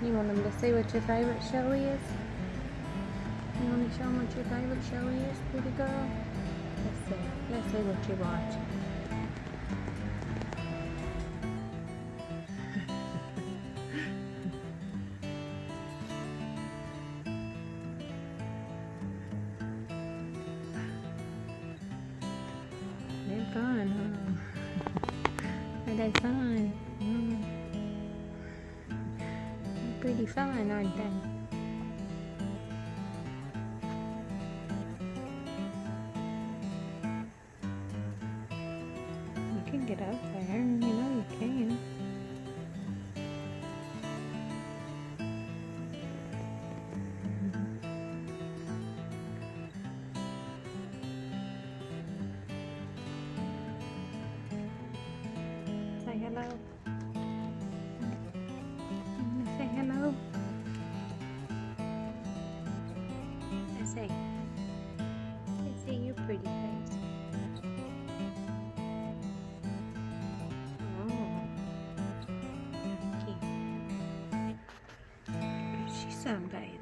You want them to see what your favorite show is? You want to show them what your favorite show is, pretty girl? Let's see. Let's see what you're watching. They're fun, huh? Are they fun? They're pretty fun, aren't they? You can get up there, you know you can. Say hello. Say hello. Let's see your pretty face. Oh, cute. She's sunbathed.